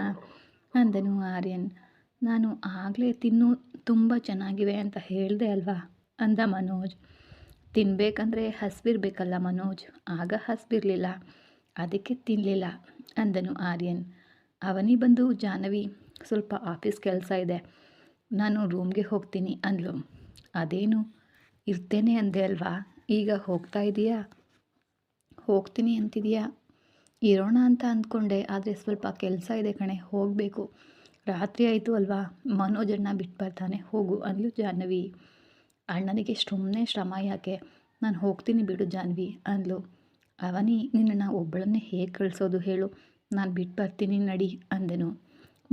ಅಂದನು ಆರ್ಯನ್. ನಾನು ಆಗಲೇ ತಿನ್ನು ತುಂಬ ಚೆನ್ನಾಗಿವೆ ಅಂತ ಹೇಳಿದೆ ಅಲ್ವಾ ಅಂದ ಮನೋಜ್. ತಿನ್ನಬೇಕಂದ್ರೆ ಹಸಿವಿರಬೇಕಲ್ಲ ಮನೋಜ್, ಆಗ ಹಸಿವಿರಲಿಲ್ಲ, ಅದಕ್ಕೆ ತಿನ್ನಲಿಲ್ಲ ಅಂದನು ಆರ್ಯನ್. ಅವನಿ ಬಂದು ಜಾಹ್ನವಿ ಸ್ವಲ್ಪ ಆಫೀಸ್ ಕೆಲಸ ಇದೆ, ನಾನು ರೂಮ್ಗೆ ಹೋಗ್ತೀನಿ ಅಂದ್ಲು. ಅದೇನು ಇರ್ತೇನೆ ಅಂದೆ ಅಲ್ವಾ, ಈಗ ಹೋಗ್ತಾ ಇದೆಯಾ? ಹೋಗ್ತೀನಿ ಅಂತಿದೆಯಾ? ಇರೋಣ ಅಂತ ಅಂದ್ಕೊಂಡೆ, ಆದರೆ ಸ್ವಲ್ಪ ಕೆಲಸ ಇದೆ ಕಣೆ, ಹೋಗಬೇಕು. ರಾತ್ರಿ ಆಯಿತು ಅಲ್ವಾ, ಮನೋಜನ್ನ ಬಿಟ್ಟು ಬರ್ತಾನೆ, ಹೋಗು ಅಂದ್ಲು ಜಾಹ್ನವಿ. ಅಣ್ಣನಿಗೆ ಸುಮ್ಮನೆ ಶ್ರಮ ಯಾಕೆ, ನಾನು ಹೋಗ್ತೀನಿ ಬಿಡು ಜಾಹ್ನವಿ ಅಂದ್ಲು. ಅವನಿ ನಿನ್ನನ್ನು ಒಬ್ಬಳನ್ನೇ ಹೇಗೆ ಕಳಿಸೋದು ಹೇಳು, ನಾನು ಬಿಟ್ಟು ಬರ್ತೀನಿ ನಡಿ ಅಂದನು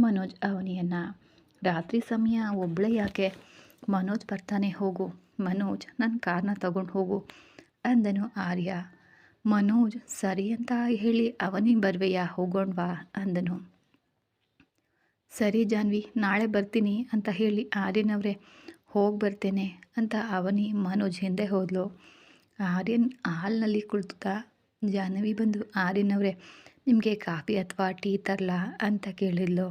ಮನೋಜ್ ಅವನಿಯನ್ನು. ರಾತ್ರಿ ಸಮಯ ಒಬ್ಬಳೇ ಯಾಕೆ, ಮನೋಜ್ ಬರ್ತಾನೆ, ಹೋಗು ಮನೋಜ್, ನನ್ನ ಕಾರ್ನ ತಗೊಂಡು ಹೋಗು ಅಂದನು ಆರ್ಯ. ಮನೋಜ್ ಸರಿ ಅಂತ ಹೇಳಿ ಅವನಿಗೆ ಬರುವೆಯಾ, ಹೋಗೋಣವಾ ಅಂದನು. ಸರಿ ಜಾನ್ವಿ, ನಾಳೆ ಬರ್ತೀನಿ ಅಂತ ಹೇಳಿ ಆರ್ಯನವರೇ ಹೋಗಿ ಬರ್ತೇನೆ ಅಂತ ಅವನಿ ಮನೋಜ್ ಹಿಂದೆ ಹೋದ್ಲು. ಆರ್ಯನ್ ಹಾಲ್ನಲ್ಲಿ ಕುಳಿತಾ ಜಾಹ್ನವಿ ಬಂದು ಆರ್ಯನವರೇ ನಿಮಗೆ ಕಾಫಿ ಅಥವಾ ಟೀ ತರಲಾ ಅಂತ ಕೇಳಿದ್ಲು.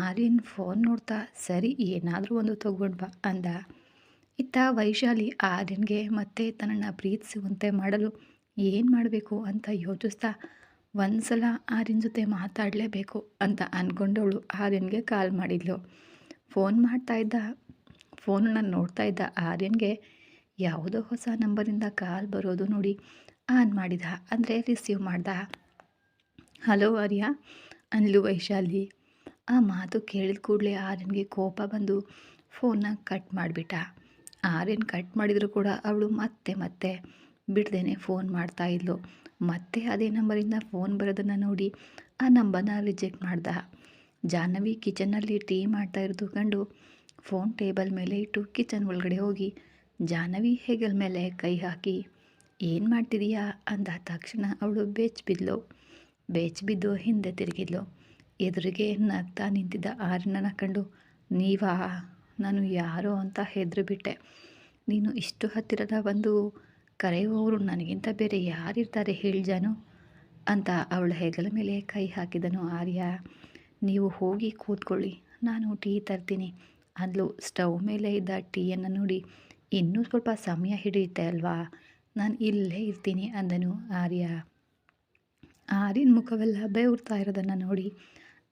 ಆರ್ಯನ್ ಫೋನ್ ನೋಡ್ತಾ ಸರಿ ಏನಾದರೂ ಒಂದು ತಗೊಂಡ್ಬಾ ಅಂದ. ಇತ್ತ ವೈಶಾಲಿ ಆರ್ಯನ್ಗೆ ಮತ್ತೆ ತನ್ನನ್ನು ಪ್ರೀತಿಸುವಂತೆ ಮಾಡಲು ಏನು ಮಾಡಬೇಕು ಅಂತ ಯೋಚಿಸ್ತಾ ಒಂದು ಸಲ ಆರ್ಯನ್ ಜೊತೆ ಮಾತಾಡಲೇಬೇಕು ಅಂತ ಅಂದ್ಕೊಂಡವಳು ಆರ್ಯನ್ಗೆ ಕಾಲ್ ಮಾಡಿದ್ಲು. ಫೋನನ್ನು ನೋಡ್ತಾ ಇದ್ದ ಆರ್ಯನ್ಗೆ ಯಾವುದೋ ಹೊಸ ನಂಬರಿಂದ ಕಾಲ್ ಬರೋದು ನೋಡಿ ಆನ್ ಮಾಡಿದ, ಅಂದರೆ ರಿಸೀವ್ ಮಾಡ್ದ. ಹಲೋ ಆರ್ಯ ಅಂದ್ಲು ವೈಶಾಲಿ. ಆ ಮಾತು ಕೇಳಿದ ಕೂಡಲೇ ಆರ್ಯನ್ಗೆ ಕೋಪ ಬಂದು ಫೋನ್ನ ಕಟ್ ಮಾಡಿಬಿಟ್ಟ. ಆರ್ಯನ್ ಕಟ್ ಮಾಡಿದರೂ ಕೂಡ ಅವಳು ಮತ್ತೆ ಬಿಡ್ದೇನೆ ಫೋನ್ ಮಾಡ್ತಾ ಇದ್ಲು. ಮತ್ತೆ ಅದೇ ನಂಬರಿಂದ ಫೋನ್ ಬರೋದನ್ನು ನೋಡಿ ಆ ನಂಬರ್ನ ರಿಜೆಕ್ಟ್ ಮಾಡ್ದ. ಜಾಹ್ನವಿ ಕಿಚನ್ನಲ್ಲಿ ಟೀ ಮಾಡ್ತಾ ಇರೋದು ಕಂಡು ಫೋನ್ ಟೇಬಲ್ ಮೇಲೆ ಇಟ್ಟು ಕಿಚನ್ ಒಳಗಡೆ ಹೋಗಿ ಜಾಹ್ನವಿ ಹೆಗಲ ಮೇಲೆ ಕೈ ಹಾಕಿ ಏನು ಮಾಡ್ತಿದೀಯಾ ಅಂದ ತಕ್ಷಣ ಅವಳು ಬೇಚ್ಬಿದ್ದು ಹಿಂದೆ ತಿರುಗಿದ್ಲು. ಎದುರಿಗೆ ನಗ್ತಾ ನಿಂತಿದ್ದ ಆರ್ಯನನ್ನ ಕಂಡು ನೀವಾ, ನಾನು ಯಾರೋ ಅಂತ ಹೆದರಿಬಿಟ್ಟೆ. ನೀನು ಇಷ್ಟು ಹತ್ತಿರದ ಬಂದು ಕರೆಯುವವರು ನನಗಿಂತ ಬೇರೆ ಯಾರಿರ್ತಾರೆ ಹೇಳಿ ಜಾನು ಅಂತ ಅವಳ ಹೆಗಲ ಮೇಲೆ ಕೈ ಹಾಕಿದನು ಆರ್ಯ. ನೀವು ಹೋಗಿ ಕೂತ್ಕೊಳ್ಳಿ, ನಾನು ಟೀ ತರ್ತೀನಿ ಅಂದ್ಲು. ಸ್ಟವ್ ಮೇಲೆ ಇದ್ದ ಟೀಯನ್ನು ನೋಡಿ ಇನ್ನೂ ಸ್ವಲ್ಪ ಸಮಯ ಹಿಡಿಯುತ್ತೆ ಅಲ್ವಾ, ನಾನು ಇಲ್ಲೇ ಇರ್ತೀನಿ ಅಂದನು ಆರ್ಯ. ಆರ್ಯನ ಮುಖವೆಲ್ಲ ಬೆವರ್ತಾ ಇರೋದನ್ನು ನೋಡಿ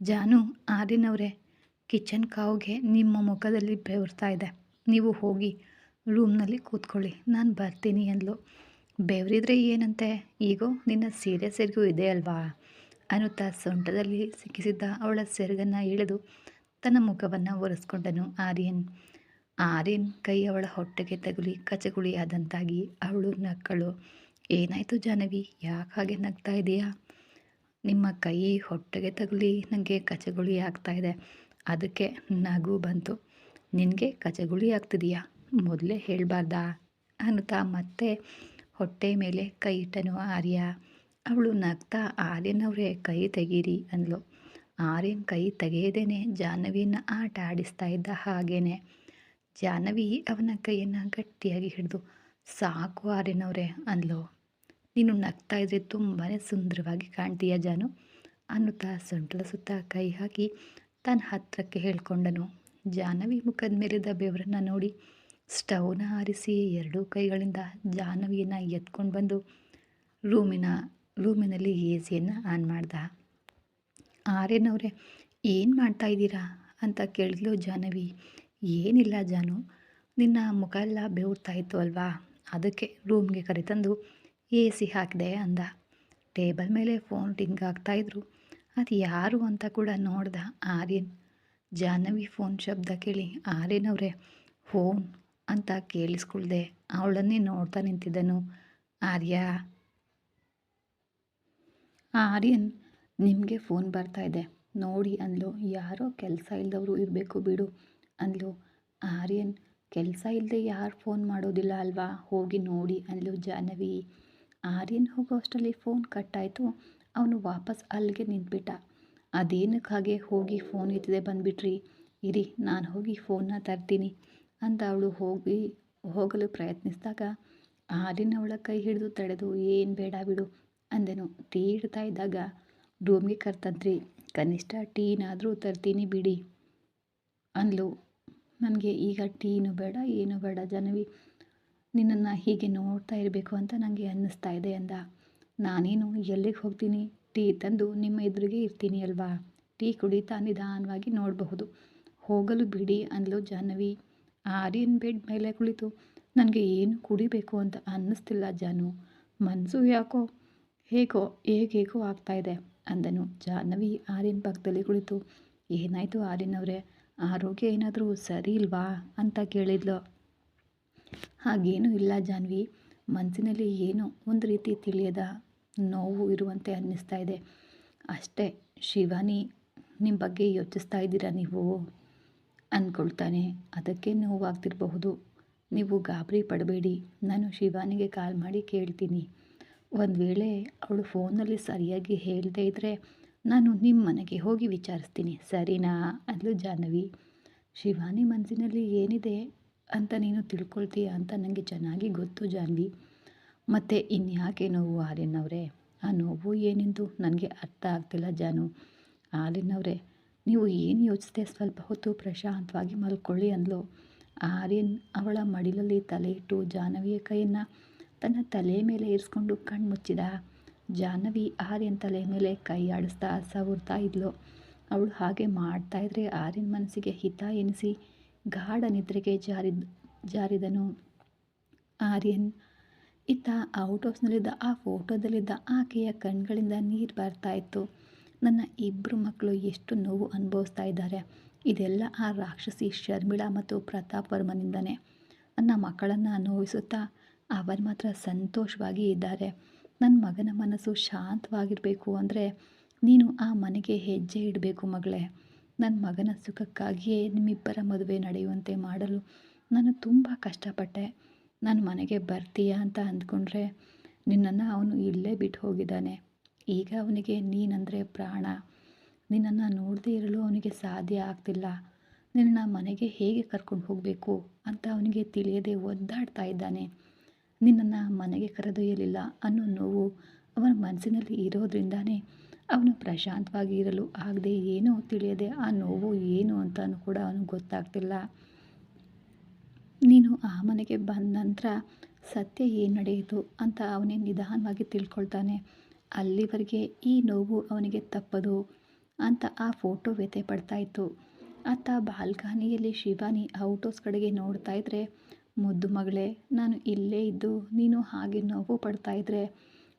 ಜಾನು, ಆರ್ಯನವರೇ ಕಿಚನ್ ಕಾವ್ಗೆ ನಿಮ್ಮ ಮುಖದಲ್ಲಿ ಬೆವರ್ತಾ ಇದೆ, ನೀವು ಹೋಗಿ ರೂಮ್ನಲ್ಲಿ ಕೂತ್ಕೊಳ್ಳಿ, ನಾನು ಬರ್ತೀನಿ ಅಂದ್ಲು. ಬೆವರಿದ್ರೆ ಏನಂತೆ, ಈಗೋ ನಿನ್ನ ಸೀರೆ ಸೆರಗು ಇದೆ ಅಲ್ವಾ ಅನ್ನುತ್ತಾ ಸೊಂಟದಲ್ಲಿ ಸಿಕ್ಕಿಸಿದ್ದ ಅವಳ ಸೆರಗನ್ನು ಎಳೆದು ತನ್ನ ಮುಖವನ್ನು ಒರೆಸ್ಕೊಂಡನು ಆರ್ಯನ್ ಕೈ ಅವಳ ಹೊಟ್ಟೆಗೆ ತಗುಲಿ ಕಚಗುಳಿಯಾದಂತಾಗಿ ಅವಳು ನಕ್ಕಳು. ಏನಾಯಿತು ಜಾಹ್ನವಿ, ಯಾಕೆ ಹಾಗೆ ನಗ್ತಾ ಇದೆಯಾ? ನಿಮ್ಮ ಕೈ ಹೊಟ್ಟೆಗೆ ತಗುಲಿ ನನಗೆ ಕಚಗುಳಿ ಆಗ್ತಾ ಇದೆ, ಅದಕ್ಕೆ ನಗು ಬಂತು. ನಿನಗೆ ಕಚಗುಳಿ ಆಗ್ತಿದೆಯಾ, ಮೊದಲೇ ಹೇಳಬಾರ್ದಾ ಅನ್ನುತ್ತಾ ಮತ್ತೆ ಹೊಟ್ಟೆ ಮೇಲೆ ಕೈ ಇಟ್ಟನು ಆರ್ಯ. ಅವಳು ನಗ್ತಾ ಆರ್ಯನವರೇ ಕೈ ತೆಗೀರಿ ಅಂದ್ಲು. ಆರ್ಯನ್ ಕೈ ತೆಗೆಯದೇನೆ ಜಾಹ್ನವಿಯನ್ನು ಆಟ ಆಡಿಸ್ತಾ ಇದ್ದ ಹಾಗೇನೆ. ಜಾಹ್ನವಿ ಅವನ ಕೈಯನ್ನು ಗಟ್ಟಿಯಾಗಿ ಹಿಡಿದು ಸಾಕು ಆರ್ಯನವರೇ ಅಂದ್ಲು. ನೀನು ನಗ್ತಾ ಇದ್ರೆ ತುಂಬಾ ಸುಂದರವಾಗಿ ಕಾಣ್ತೀಯ ಜಾನು ಅನ್ನುತ್ತಾ ಸೊಂಟದ ಸುತ್ತ ಕೈ ಹಾಕಿ ತನ್ನ ಹತ್ತಿರಕ್ಕೆ ಹೇಳ್ಕೊಂಡನು. ಜಾಹ್ನವಿ ಮುಖದ ಮೇಲಿದ್ದ ಬೆವರನ್ನು ನೋಡಿ ಸ್ಟವ್ನ ಆರಿಸಿ ಎರಡೂ ಕೈಗಳಿಂದ ಜಾಹ್ನವಿಯನ್ನು ಎತ್ಕೊಂಡು ಬಂದು ರೂಮಿನಲ್ಲಿ ಎಸಿಯನ್ನು ಆನ್ ಮಾಡ್ದ. ಆರ್ಯನವರೇ ಏನು ಮಾಡ್ತಾ ಇದ್ದೀರಾ ಅಂತ ಕೇಳಿದ್ಲು ಜಾಹ್ನವಿ. ಏನಿಲ್ಲ ಜಾನು, ನಿನ್ನ ಮುಖ ಎಲ್ಲ ಬೆವರ್ತಾ ಇತ್ತು ಅಲ್ವಾ, ಅದಕ್ಕೆ ರೂಮ್ಗೆ ಕರೆತಂದು ಎಸಿ ಹಾಕಿದೆ ಅಂದ. ಟೇಬಲ್ ಮೇಲೆ ಫೋನ್ ರಿಂಗ್ ಆಗ್ತಾಯಿದ್ರು. ಅದು ಯಾರು ಅಂತ ಕೂಡ ನೋಡ್ದ ಆರ್ಯನ್. ಜಾಹ್ನವಿ ಫೋನ್ ಶಬ್ದ ಕೇಳಿ ಆರ್ಯನವರೇ ಫೋನ್ ಅಂತ ಕೇಳಿಸ್ಕೊಳ್ದೆ ಅವಳನ್ನೇ ನೋಡ್ತಾ ನಿಂತಿದ್ದನು ಆರ್ಯನ್. ನಿಮಗೆ ಫೋನ್ ಬರ್ತಾ ಇದೆ ನೋಡಿ ಅಂದ್ಲು. ಯಾರೋ ಕೆಲಸ ಇಲ್ಲದವರು ಇರಬೇಕು ಬಿಡು ಅಂದ್ಲು. ಆರ್ಯನ್, ಕೆಲಸ ಇಲ್ಲದೆ ಯಾರು ಫೋನ್ ಮಾಡೋದಿಲ್ಲ ಅಲ್ವಾ, ಹೋಗಿ ನೋಡಿ ಅಂದ್ಲು ಜಾಹ್ನವಿ. ಆರ್ಯನ್ ಹೋಗೋ ಅಷ್ಟರಲ್ಲಿ ಫೋನ್ ಕಟ್ಟಾಯಿತು. ಅವನು ವಾಪಸ್ ಅಲ್ಲಿಗೆ ನಿಂತ್ಬಿಟ್ಟ. ಅದೇನಕ್ಕೆ ಹಾಗೆ ಹೋಗಿ ಫೋನ್ ಎತ್ತದೆ ಬಂದುಬಿಟ್ರಿ? ಇರಿ, ನಾನು ಹೋಗಿ ಫೋನ್ನ ತರ್ತೀನಿ ಅಂತ ಅವಳು ಹೋಗಲು ಪ್ರಯತ್ನಿಸಿದಾಗ ಆರ್ಯನ್ ಅವಳ ಕೈ ಹಿಡಿದು ತಡೆದು, ಏನು ಬೇಡ ಬಿಡು ಅಂದನು. ಟೀ ಇಡ್ತಾ ಇದ್ದಾಗ ರೂಮ್ಗೆ ಕರ್ತಂತ್ರಿ, ಕನಿಷ್ಠ ಟೀನಾದರೂ ತರ್ತೀನಿ ಬಿಡಿ ಅಂದ್ಲು. ನನಗೆ ಈಗ ಟೀನು ಬೇಡ, ಏನೂ ಬೇಡ ಜಾಹ್ನವಿ, ನಿನ್ನನ್ನು ಹೀಗೆ ನೋಡ್ತಾ ಇರಬೇಕು ಅಂತ ನನಗೆ ಅನ್ನಿಸ್ತಾ ಇದೆ ಅಂದ. ನಾನೇನು ಎಲ್ಲಿಗೆ ಹೋಗ್ತೀನಿ, ಟೀ ತಂದು ನಿಮ್ಮ ಎದುರಿಗೆ ಇರ್ತೀನಿ ಅಲ್ವಾ, ಟೀ ಕುಡಿತಾ ನಿಧಾನವಾಗಿ ನೋಡಬಹುದು, ಹೋಗಲು ಬಿಡಿ ಅಂದ್ಲು ಜಾಹ್ನವಿ. ಆರ್ಯನ್ ಬೆಡ್ ಮೇಲೆ ಕುಳಿತು, ನನಗೆ ಏನು ಕುಡಿಬೇಕು ಅಂತ ಅನ್ನಿಸ್ತಿಲ್ಲ ಜಾನು, ಮನಸ್ಸು ಯಾಕೋ ಹೇಗೇಗೋ ಆಗ್ತಾಯಿದೆ ಅಂದನು. ಜಾಹ್ನವಿ ಆರ್ಯನ್ ಪಕ್ಕದಲ್ಲಿ ಕುಳಿತು, ಏನಾಯಿತು ಆರ್ಯನ್ ಅವರೇ, ಆರೋಗ್ಯ ಏನಾದರೂ ಸರಿ ಇಲ್ವಾ ಅಂತ ಕೇಳಿದ್ಲು. ಹಾಗೇನೂ ಇಲ್ಲ ಜಾಹ್ನವಿ, ಮನಸ್ಸಿನಲ್ಲಿ ಏನೋ ಒಂದು ರೀತಿ ತಿಳಿಯದ ನೋವು ಇರುವಂತೆ ಅನ್ನಿಸ್ತಾ ಇದೆ ಅಷ್ಟೇ. ಶಿವಾನಿ ನಿಮ್ಮ ಬಗ್ಗೆ ಯೋಚಿಸ್ತಾ ಇದ್ದೀರಾ ನೀವು ಅಂದ್ಕೊಳ್ತಾನೆ, ಅದಕ್ಕೆ ನೋವಾಗ್ತಿರಬಹುದು. ನೀವು ಗಾಬರಿ ಪಡಬೇಡಿ, ನಾನು ಶಿವಾನಿಗೆ ಕಾಲ್ ಮಾಡಿ ಕೇಳ್ತೀನಿ. ಒಂದು ವೇಳೆ ಅವಳು ಫೋನಲ್ಲಿ ಸರಿಯಾಗಿ ಹೇಳದೇ ಇದ್ದರೆ ನಾನು ನಿಮ್ಮ ಮನೆಗೆ ಹೋಗಿ ವಿಚಾರಿಸ್ತೀನಿ, ಸರಿನಾ ಅಂದ್ಲು ಜಾಹ್ನವಿ. ಶಿವಾನಿ ಮನಸ್ಸಿನಲ್ಲಿ ಏನಿದೆ ಅಂತ ನೀನು ತಿಳ್ಕೊಳ್ತೀಯ ಅಂತ ನನಗೆ ಚೆನ್ನಾಗಿ ಗೊತ್ತು ಜಾಹ್ನವಿ. ಮತ್ತು ಇನ್ಯಾಕೆ ನೋವು ಆರ್ಯನ್ ಅವರೇ? ಆ ನೋವು ಏನೆಂದು ನನಗೆ ಅರ್ಥ ಆಗ್ತಿಲ್ಲ ಜಾನು. ಆರ್ಯನ್ ಅವರೇ, ನೀವು ಏನು ಯೋಚಿಸ್ದೆ ಸ್ವಲ್ಪ ಹೊತ್ತು ಪ್ರಶಾಂತವಾಗಿ ಮಲ್ಕೊಳ್ಳಿ ಅಂದ್ಲು. ಆರ್ಯನ್ ಅವಳ ಮಡಿಲಲ್ಲಿ ತಲೆ ಇಟ್ಟು ಜಾಹ್ನವಿಯ ಕೈಯನ್ನು ತನ್ನ ತಲೆ ಮೇಲೆ ಇರಿಸ್ಕೊಂಡು ಕಣ್ಣು ಮುಚ್ಚಿದ. ಜಾಹ್ನವಿ ಆರ್ಯನ್ ತಲೆ ಮೇಲೆ ಕೈ ಆಡಿಸ್ತಾ ಸವರ್ತಾ ಇದ್ಲು. ಅವಳು ಹಾಗೆ ಮಾಡ್ತಾಯಿದ್ರೆ ಆರ್ಯನ್ ಮನಸ್ಸಿಗೆ ಹಿತ ಎನಿಸಿ ಗಾಢ ನಿದ್ರೆಗೆ ಜಾರಿದನು. ಆರ್ಯನ್ ಇತ್ತ ಔಟ್ ಹೌಸ್ನಲ್ಲಿದ್ದ ಆ ಫೋಟೋದಲ್ಲಿದ್ದ ಆಕೆಯ ಕಣ್ಗಳಿಂದ ನೀರು ಬರ್ತಾ ಇತ್ತು. ನನ್ನ ಇಬ್ಬರು ಮಕ್ಕಳು ಎಷ್ಟು ನೋವು ಅನುಭವಿಸ್ತಾ ಇದ್ದಾರೆ, ಇದೆಲ್ಲ ಆ ರಾಕ್ಷಸಿ ಶರ್ಮಿಳಾ ಮತ್ತು ಪ್ರತಾಪ್ ವರ್ಮನಿಂದನೇ. ನನ್ನ ಮಕ್ಕಳನ್ನು ನೋಯಿಸುತ್ತಾ ಅವರು ಮಾತ್ರ ಸಂತೋಷವಾಗಿ ಇದ್ದಾರೆ. ನನ್ನ ಮಗನ ಮನಸ್ಸು ಶಾಂತವಾಗಿರಬೇಕು ಅಂದರೆ ನೀನು ಆ ಮನೆಗೆ ಹೆಜ್ಜೆ ಇಡಬೇಕು ಮಗಳೇ. ನನ್ನ ಮಗನ ಸುಖಕ್ಕಾಗಿಯೇ ನಿಮ್ಮಿಬ್ಬರ ಮದುವೆ ನಡೆಯುವಂತೆ ಮಾಡಲು ನಾನು ತುಂಬ ಕಷ್ಟಪಟ್ಟೆ. ನನ್ನ ಮನೆಗೆ ಬರ್ತೀಯಾ ಅಂತ ಅಂದ್ಕೊಂಡ್ರೆ ನಿನ್ನನ್ನು ಅವನು ಇಲ್ಲೇ ಬಿಟ್ಟು ಹೋಗಿದ್ದಾನೆ. ಈಗ ಅವನಿಗೆ ನೀನಂದರೆ ಪ್ರಾಣ. ನಿನ್ನನ್ನು ನೋಡದೇ ಇರಲು ಅವನಿಗೆ ಸಾಧ್ಯ ಆಗ್ತಿಲ್ಲ. ನಿನ್ನನ್ನು ಮನೆಗೆ ಹೇಗೆ ಕರ್ಕೊಂಡು ಹೋಗಬೇಕು ಅಂತ ಅವನಿಗೆ ತಿಳಿಯದೆ ಒದ್ದಾಡ್ತಾ ಇದ್ದಾನೆ. ನಿನ್ನನ್ನು ಮನೆಗೆ ಕರೆದೊಯ್ಯಲಿಲ್ಲ ಅನ್ನೋ ನೋವು ಅವನ ಮನಸ್ಸಿನಲ್ಲಿ ಇರೋದ್ರಿಂದಾನೇ ಅವನು ಪ್ರಶಾಂತವಾಗಿ ಇರಲು ಆಗದೆ, ಏನೋ ತಿಳಿಯದೆ ಆ ನೋವು ಏನು ಅಂತಲೂ ಕೂಡ ಅವನಿಗೆ ಗೊತ್ತಾಗ್ತಿಲ್ಲ. ನೀನು ಆ ಮನೆಗೆ ಬಂದ ನಂತರ ಸತ್ಯ ಏನು ನಡೆಯಿತು ಅಂತ ಅವನೇ ನಿಧಾನವಾಗಿ ತಿಳ್ಕೊಳ್ತಾನೆ. ಅಲ್ಲಿವರೆಗೆ ಈ ನೋವು ಅವನಿಗೆ ತಪ್ಪದು ಅಂತ ಆ ಫೋಟೋ ವ್ಯಥೆ ಪಡ್ತಾ ಇತ್ತು. ಅತ್ತ ಬಾಲ್ಕನಿಯಲ್ಲಿ ಶಿವಾನಿ ಔಟ್ ಹೌಸ್ ಕಡೆಗೆ ನೋಡ್ತಾ ಇದ್ರೆ, ಮುದ್ದು ಮಗಳೇ, ನಾನು ಇಲ್ಲೇ ಇದ್ದು ನೀನು ಹಾಗೆ ನೋವು ಪಡ್ತಾ ಇದ್ರೆ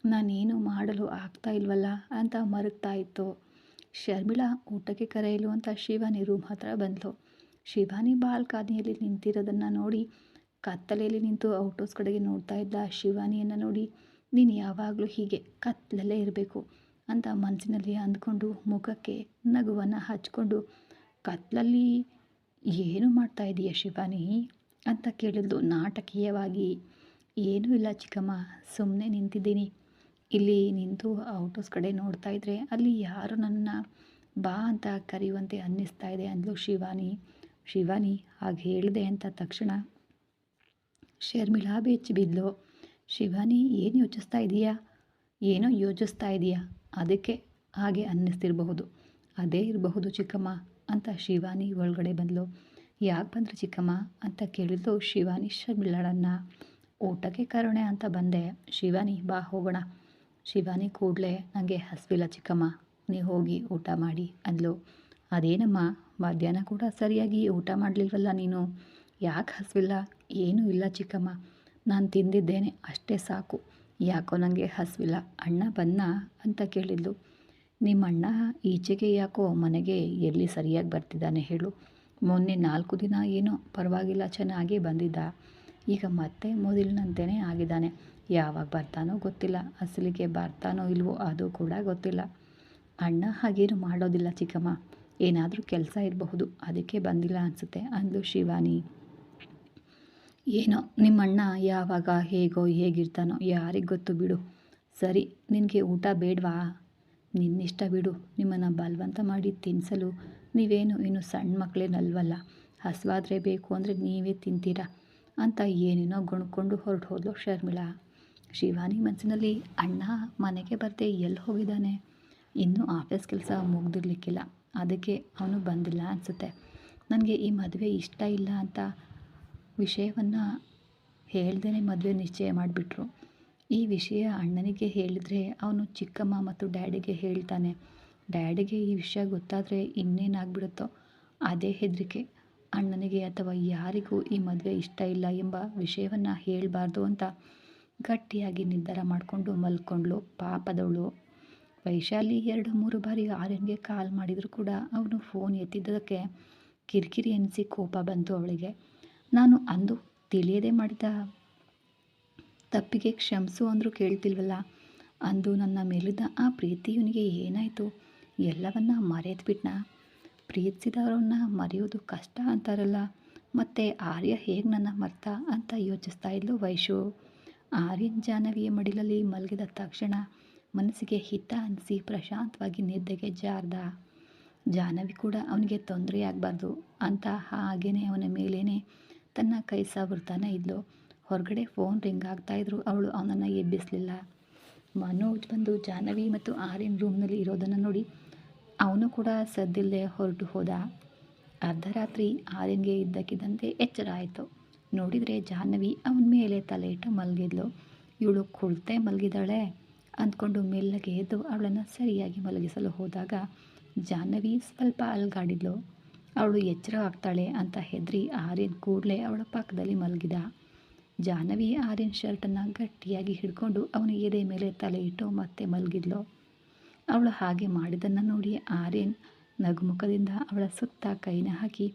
ನಾನೇನು ಮಾಡಲು ಆಗ್ತಾ ಇಲ್ವಲ್ಲ ಅಂತ ಮರುಗ್ತಾ ಇತ್ತು. ಶರ್ಮಿಳಾ ಊಟಕ್ಕೆ ಕರೆಯಲು ಅಂತ ಶಿವಾನಿ ರೂಮ್ ಹತ್ರ ಬಂದಳು. ಶಿವಾನಿ ಬಾಲ್ಕನಿಯಲ್ಲಿ ನಿಂತಿರೋದನ್ನು ನೋಡಿ ಕತ್ತಲೆಯಲ್ಲಿ ನಿಂತು ಔಟ್ ಹೌಸ್ ಕಡೆಗೆ ನೋಡ್ತಾ ಇದ್ದ ಶಿವಾನಿಯನ್ನು ನೋಡಿ, ನೀನು ಯಾವಾಗಲೂ ಹೀಗೆ ಕತ್ತಲಲ್ಲೇ ಇರಬೇಕು ಅಂತ ಮನಸ್ಸಿನಲ್ಲಿ ಅಂದ್ಕೊಂಡು ಮುಖಕ್ಕೆ ನಗುವನ್ನು ಹಚ್ಕೊಂಡು, ಕತ್ತಲಲ್ಲಿ ಏನು ಮಾಡ್ತಾ ಇದೀಯ ಶಿವಾನಿ ಅಂತ ಕೇಳಿದ್ಲು ನಾಟಕೀಯವಾಗಿ. ಏನೂ ಇಲ್ಲ ಚಿಕ್ಕಮ್ಮ, ಸುಮ್ಮನೆ ನಿಂತಿದ್ದೀನಿ. ಇಲ್ಲಿ ನಿಂತು ಔಟ್ ಹೌಸ್ ಕಡೆ ನೋಡ್ತಾ ಇದ್ರೆ ಅಲ್ಲಿ ಯಾರು ನನ್ನ ಬಾ ಅಂತ ಕರೆಯುವಂತೆ ಅನ್ನಿಸ್ತಾ ಇದೆ ಅಂದ್ಲು ಶಿವಾನಿ. ಶಿವಾನಿ ಹಾಗೆ ಹೇಳಿದೆ ಅಂತ ತಕ್ಷಣ ಶರ್ಮಿಳಾ ಬೆಚ್ಚಿ ಬಿದ್ಲು. ಶಿವಾನಿ, ಏನು ಯೋಚಿಸ್ತಾ ಇದೀಯಾ, ಅದಕ್ಕೆ ಹಾಗೆ ಅನ್ನಿಸ್ತಿರಬಹುದು. ಅದೇ ಇರಬಹುದು ಚಿಕ್ಕಮ್ಮ ಅಂತ ಶಿವಾನಿ ಒಳಗಡೆ ಬಂದಳು. ಯಾಕೆ ಬಂದರೆ ಚಿಕ್ಕಮ್ಮ ಅಂತ ಕೇಳಿದ್ಲು ಶಿವಾನಿ ಶರ್ಮಿಳಾಳನ್ನು. ಊಟಕ್ಕೆ ಕರೋಣ ಅಂತ ಬಂದೆ ಶಿವಾನಿ, ಬಾ ಹೋಗೋಣ. ಶಿವಾನಿ ಕೂಡಲೇ, ನನಗೆ ಹಸಿವಿಲ್ಲ ಚಿಕ್ಕಮ್ಮ, ನೀವು ಹೋಗಿ ಊಟ ಮಾಡಿ ಅಂದ್ಲು. ಅದೇನಮ್ಮ, ಮಧ್ಯಾಹ್ನ ಕೂಡ ಸರಿಯಾಗಿ ಊಟ ಮಾಡಲಿಲ್ವಲ್ಲ ನೀನು, ಯಾಕೆ ಹಸಿವಿಲ್ಲ? ಏನೂ ಇಲ್ಲ ಚಿಕ್ಕಮ್ಮ, ನಾನು ತಿಂದಿದ್ದೇನೆ ಅಷ್ಟೇ ಸಾಕು, ಯಾಕೋ ನನಗೆ ಹಸಿವಿಲ್ಲ. ಅಣ್ಣ ಬನ್ನ ಅಂತ ಕೇಳಿದ್ಲು. ನಿಮ್ಮ ಅಣ್ಣ ಈಚೆಗೆ ಯಾಕೋ ಮನೆಗೆ ಎಲ್ಲಿ ಸರಿಯಾಗಿ ಬರ್ತಿದ್ದಾನೆ ಹೇಳು? ಮೊನ್ನೆ 4 ದಿನ ಏನೋ ಪರವಾಗಿಲ್ಲ ಚೆನ್ನಾಗೇ ಬಂದಿದ್ದ, ಈಗ ಮತ್ತೆ ಮೊದಲಿನಂತೆಯೇ ಆಗಿದ್ದಾನೆ. ಯಾವಾಗ ಬರ್ತಾನೋ ಗೊತ್ತಿಲ್ಲ, ಅಸಲಿಗೆ ಬರ್ತಾನೋ ಇಲ್ವೋ ಅದು ಕೂಡ ಗೊತ್ತಿಲ್ಲ. ಅಣ್ಣ ಹಾಗೇನು ಮಾಡೋದಿಲ್ಲ ಚಿಕ್ಕಮ್ಮ, ಏನಾದರೂ ಕೆಲಸ ಇರಬಹುದು, ಅದಕ್ಕೆ ಬಂದಿಲ್ಲ ಅನಿಸುತ್ತೆ ಅಂದ್ಲು ಶಿವಾನಿ. ಏನೋ ನಿಮ್ಮಣ್ಣ ಯಾವಾಗ ಹೇಗೋ ಹೇಗಿರ್ತಾನೋ ಯಾರಿಗೆ ಗೊತ್ತು ಬಿಡು. ಸರಿ, ನಿನಗೆ ಊಟ ಬೇಡವಾ? ನಿನ್ನಿಷ್ಟ ಬಿಡು. ನಿಮ್ಮನ್ನು ಬಲವಂತ ಮಾಡಿ ತಿನ್ನಿಸಲು ನೀವೇನು ಇನ್ನು ಸಣ್ಣ ಮಕ್ಕಳೇನಲ್ವಲ್ಲ. ಹಸಿವಾದ್ರೆ ಬೇಕು ಅಂದರೆ ನೀವೇ ತಿಂತೀರಾ ಅಂತ ಏನೇನೋ ಗೊಣ್ಕೊಂಡು ಹೊರಟು ಹೋದ್ಲು ಶರ್ಮಿಳಾ. ಶಿವಾನಿ ಮನಸ್ಸಿನಲ್ಲಿ ಅಣ್ಣ ಮನೆಗೆ ಬರದೆ ಎಲ್ಲಿ ಹೋಗಿದ್ದಾನೆ? ಇನ್ನೂ ಆಫೀಸ್ ಕೆಲಸ ಮುಗ್ದಿರ್ಲಿಕ್ಕಿಲ್ಲ, ಅದಕ್ಕೆ ಅವನು ಬಂದಿಲ್ಲ ಅನಿಸುತ್ತೆ. ನನಗೆ ಈ ಮದುವೆ ಇಷ್ಟ ಇಲ್ಲ ಅಂತ ವಿಷಯವನ್ನು ಹೇಳ್ದೇ ಮದುವೆ ನಿಶ್ಚಯ ಮಾಡಿಬಿಟ್ರು. ಈ ವಿಷಯ ಅಣ್ಣನಿಗೆ ಹೇಳಿದರೆ ಅವನು ಚಿಕ್ಕಮ್ಮ ಮತ್ತು ಡ್ಯಾಡಿಗೆ ಹೇಳ್ತಾನೆ. ಡ್ಯಾಡಿಗೆ ಈ ವಿಷಯ ಗೊತ್ತಾದರೆ ಇನ್ನೇನಾಗ್ಬಿಡುತ್ತೋ ಅದೇ ಹೆದರಿಕೆ. ಅಣ್ಣನಿಗೆ ಅಥವಾ ಯಾರಿಗೂ ಈ ಮದುವೆ ಇಷ್ಟ ಇಲ್ಲ ಎಂಬ ವಿಷಯವನ್ನು ಹೇಳಬಾರ್ದು ಅಂತ ಗಟ್ಟಿಯಾಗಿ ನಿರ್ಧಾರ ಮಾಡಿಕೊಂಡು ಮಲ್ಕೊಂಡ್ಳು ಪಾಪದವಳು. ವೈಶಾಲಿ 2-3 ಬಾರಿ ಆರ್ಯನ್ಗೆ ಕಾಲ್ ಮಾಡಿದರೂ ಕೂಡ ಅವನು ಫೋನ್ ಎತ್ತಿದ್ದಕ್ಕೆ ಕಿರಿಕಿರಿ ಎನಿಸಿ ಕೋಪ ಬಂತು ಅವಳಿಗೆ. ನಾನು ಅಂದು ತಿಳಿಯದೆ ಮಾಡಿದ ತಪ್ಪಿಗೆ ಕ್ಷಮಿಸು ಅಂದರೂ ಕೇಳ್ತಿಲ್ವಲ್ಲ. ಅಂದು ನನ್ನ ಮೇಲಿದ್ದ ಆ ಪ್ರೀತಿ ಇವನಿಗೆ ಏನಾಯಿತು? ಎಲ್ಲವನ್ನ ಮರೆತುಬಿಟ್ನಾ? ಪ್ರೀತಿಸಿದವರನ್ನ ಮರೆಯೋದು ಕಷ್ಟ ಅಂತಾರಲ್ಲ, ಮತ್ತು ಆರ್ಯ ಹೇಗೆ ನನ್ನ ಮರ್ತ ಅಂತ ಯೋಚಿಸ್ತಾ ಇದ್ಲು ವೈಶು. ಆರ್ಯನ್ ಜಾಹ್ನವಿಯ ಮಡಿಲಲ್ಲಿ ಮಲಗಿದ ತಕ್ಷಣ ಮನಸ್ಸಿಗೆ ಹಿತ ಅನಿಸಿ ಪ್ರಶಾಂತವಾಗಿ ನಿದ್ದೆಗೆ ಜಾರ್ದ. ಜಾಹ್ನವಿ ಕೂಡ ಅವನಿಗೆ ತೊಂದರೆ ಆಗಬಾರ್ದು ಅಂತ ಹಾಗೇ ಅವನ ಮೇಲೇ ತನ್ನ ಕೈ ಸಾವರ್ತಾನೆ ಇದ್ಲು. ಹೊರಗಡೆ ಫೋನ್ ರಿಂಗ್ ಆಗ್ತಾಯಿದ್ರು. ಅವಳು ಅವನನ್ನು ಎಬ್ಬಿಸಲಿಲ್ಲ. ಮನೋಜ್ ಬಂದು ಜಾಹ್ನವಿ ಮತ್ತು ಆರ್ಯನ್ ರೂಮ್ನಲ್ಲಿ ಇರೋದನ್ನು ನೋಡಿ ಅವನು ಕೂಡ ಸದ್ದಿಲ್ಲದೆ ಹೊರಟು ಹೋದ. ಅರ್ಧರಾತ್ರಿ ಆರ್ಯನ್ಗೆ ಇದ್ದಕ್ಕಿದ್ದಂತೆ ಎಚ್ಚರ ಆಯಿತು. ನೋಡಿದರೆ ಜಾಹ್ನವಿ ಅವನ ಮೇಲೆ ತಲೆ ಇಟ್ಟು ಮಲಗಿದ್ಲು. ಇವಳು ಕುಳಿತೇ ಮಲಗಿದಾಳೆ ಅಂದ್ಕೊಂಡು ಮೆಲ್ಲಗೆ ಎದ್ದು ಅವಳನ್ನು ಸರಿಯಾಗಿ ಮಲಗಿಸಲು ಹೋದಾಗ ಜಾಹ್ನವಿ ಸ್ವಲ್ಪ ಅಲುಗಾಡಿದ್ಲು. ಅವಳು ಎಚ್ಚರ ಆಗ್ತಾಳೆ ಅಂತ ಹೆದರಿ ಆರ್ಯನ್ ಕೂಡಲೇ ಅವಳ ಪಕ್ಕದಲ್ಲಿ ಮಲಗಿದ. ಜಾಹ್ನವಿ ಆರ್ಯನ್ ಶರ್ಟನ್ನು ಗಟ್ಟಿಯಾಗಿ ಹಿಡ್ಕೊಂಡು ಅವನ ಎದೆ ಮೇಲೆ ತಲೆ ಇಟ್ಟು ಮತ್ತೆ ಮಲಗಿದ್ಲು. ಅವಳು ಹಾಗೆ ಮಾಡಿದ್ದನ್ನು ನೋಡಿ ಆರ್ಯನ್ ನಗುಮುಖದಿಂದ ಅವಳ ಸುತ್ತ ಕೈನ ಹಾಕಿ,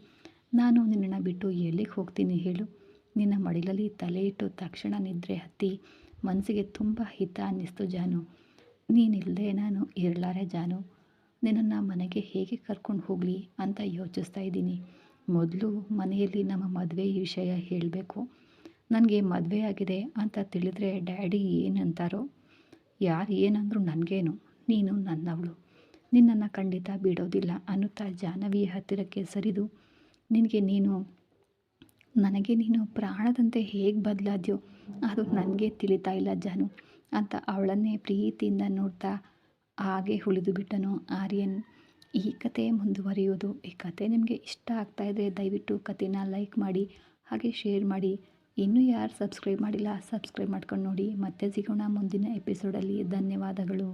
ನಾನು ನಿನ್ನನ್ನು ಬಿಟ್ಟು ಎಲ್ಲಿಗೆ ಹೋಗ್ತೀನಿ ಹೇಳು? ನಿನ್ನ ಮಡಿಲಲ್ಲಿ ತಲೆ ಇಟ್ಟು ತಕ್ಷಣ ನಿದ್ರೆ ಹತ್ತಿ ಮನಸ್ಸಿಗೆ ತುಂಬ ಹಿತ ಅನ್ನಿಸ್ತು ಜಾನು. ನೀನಿಲ್ಲದೆ ನಾನು ಇರಲಾರೆ ಜಾನು. ನಿನ್ನನ್ನು ಮನೆಗೆ ಹೇಗೆ ಕರ್ಕೊಂಡು ಹೋಗಲಿ ಅಂತ ಯೋಚಿಸ್ತಾ ಇದ್ದೀನಿ. ಮೊದಲು ಮನೆಯಲ್ಲಿ ನಮ್ಮ ಮದುವೆ ವಿಷಯ ಹೇಳಬೇಕು. ನನಗೆ ಮದುವೆ ಆಗಿದೆ ಅಂತ ತಿಳಿದ್ರೆ ಡ್ಯಾಡಿ ಏನಂತಾರೋ? ಯಾರು ಏನಂದರೂ ನನಗೇನು, ನೀನು ನನ್ನವಳು, ನಿನ್ನನ್ನು ಖಂಡಿತ ಬಿಡೋದಿಲ್ಲ ಅನ್ನುತ್ತಾ ಜಾಹ್ನವಿಯ ಹತ್ತಿರಕ್ಕೆ ಸರಿದು, ನನಗೆ ನೀನು ಪ್ರಾಣದಂತೆ ಹೇಗೆ ಬದಲಾದ್ಯೋ ಅದು ನನಗೆ ತಿಳಿತಾ ಇಲ್ಲ ಜಾನು ಅಂತ ಅವಳನ್ನೇ ಪ್ರೀತಿಯಿಂದ ನೋಡ್ತಾ ಹಾಗೆ ಉಳಿದು ಬಿಟ್ಟನು ಆರ್ಯನ್. ಈ ಕತೆ ಮುಂದುವರಿಯೋದು. ಈ ಕತೆ ನಿಮಗೆ ಇಷ್ಟ ಆಗ್ತಾಯಿದ್ರೆ ದಯವಿಟ್ಟು ಕತೆನ ಲೈಕ್ ಮಾಡಿ ಹಾಗೆ ಶೇರ್ ಮಾಡಿ. ಇನ್ನೂ ಯಾರು ಸಬ್ಸ್ಕ್ರೈಬ್ ಮಾಡಿಲ್ಲ ಸಬ್ಸ್ಕ್ರೈಬ್ ಮಾಡ್ಕೊಂಡು ನೋಡಿ. ಮತ್ತೆ ಸಿಗೋಣ ಮುಂದಿನ ಎಪಿಸೋಡಲ್ಲಿ. ಧನ್ಯವಾದಗಳು.